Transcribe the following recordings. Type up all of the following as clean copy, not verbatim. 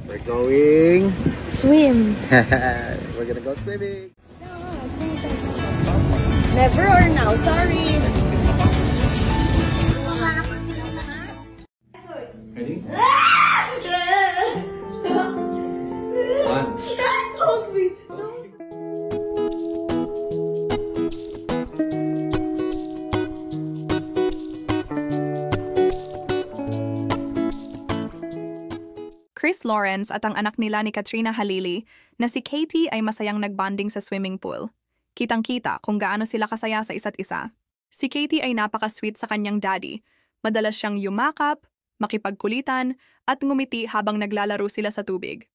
We're going swim. We're gonna go swimming. Never or now, sorry. Ready? One. Hold me. Chris Lawrence at ang anak nila ni Katrina Halili na si Katie ay masayang nagbonding sa swimming pool. Kitang-kita kung gaano sila kasaya sa isa't isa. Si Katie ay napaka-sweet sa kanyang daddy. Madalas siyang yumakap, makipagkulitan, at ngumiti habang naglalaro sila sa tubig.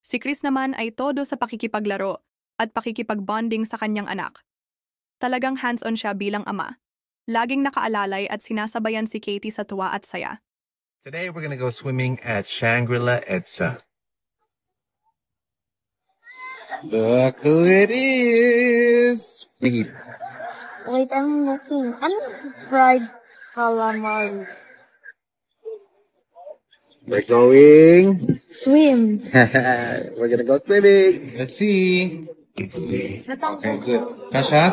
Si Chris naman ay todo sa pakikipaglaro at pakikipagbonding sa kanyang anak. Talagang hands-on siya bilang ama. Laging nakaalalay at sinasabayan si Katie sa tuwa at saya. Today we're gonna go swimming at Shangri-La EDSA. Look who it is! Wait, I'm looking. Ano fried calamari? We're going Swim. We're gonna go swimming. Let's see. Okay, good. Kasha?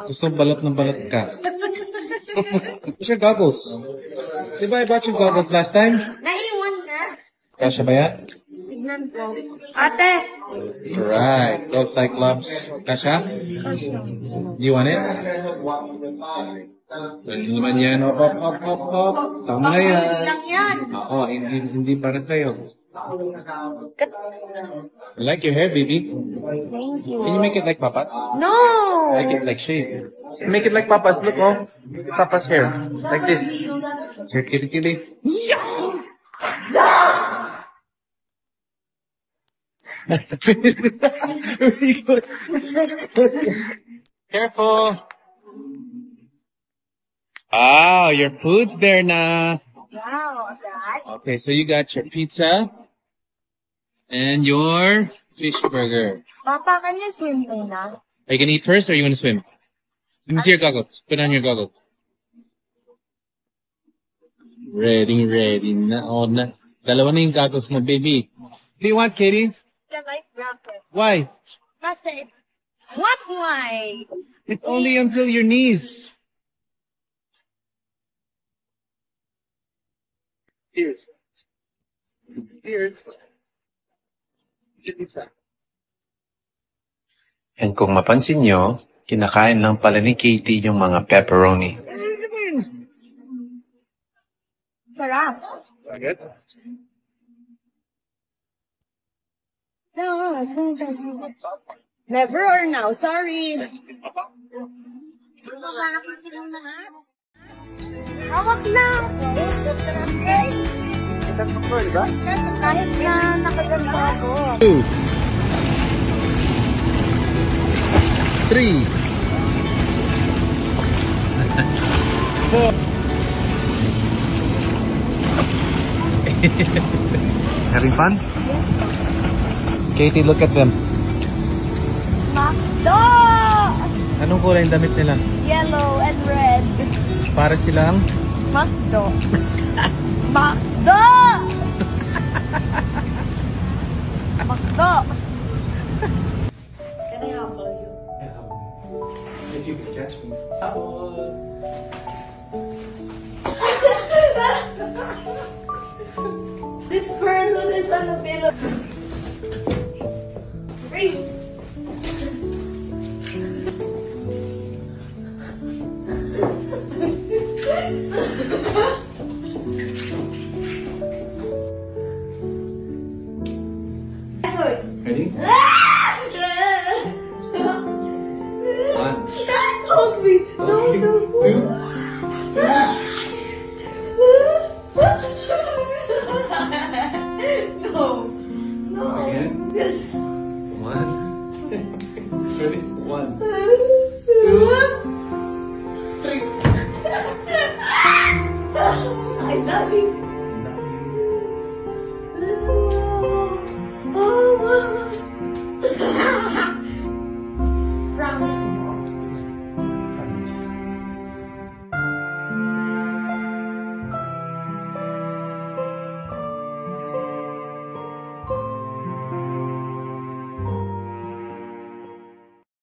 Gusto balot ng balot ka. What's your goggles? Di ba I bought you goggles last time? Naiwan na. Kasha ba yan? Tignan ko. Ate! Alright. Looks like loves. Kasha? You want it? Ano naman yan? Hop, hop, hop, hop, hop. Tama na yan. Lang yan. Oo, hindi para sa'yo. I like your hair, baby. Thank you. Can you make it like Papa's? No! Make it like shade. Make it like Papa's. Look, oh. Papa's hair. Like this. Here, kitty, kitty. Very good. Careful. Oh, your food's there now. Wow, Dad. Okay, so you got your pizza and your fish burger. Papa, can you swim na? Are you gonna eat first or are you gonna swim? Let me see your goggles. Put on your goggles. Ready na. Oh, na. Dalawa na yung goggles mo, baby. What do you want, Katie? The life wrapper. Why? Kasi, what why? It's only until your knees. Here's. And kung mapansin nyo, kinakain lang pala ni Katie yung mga pepperoni. Sarap. Good? No, never or now, sorry. Hawak na. Kahit na nakaganda ako. 2, 3, 4. Having fun? Katie, look at them. Makdo! Anong kulay yung damit nila? Yellow and red. Para silang? Makdo. Makdo! Makdo! Can I follow you? If you can catch me. This person is on the pillow. Freeze! Ready?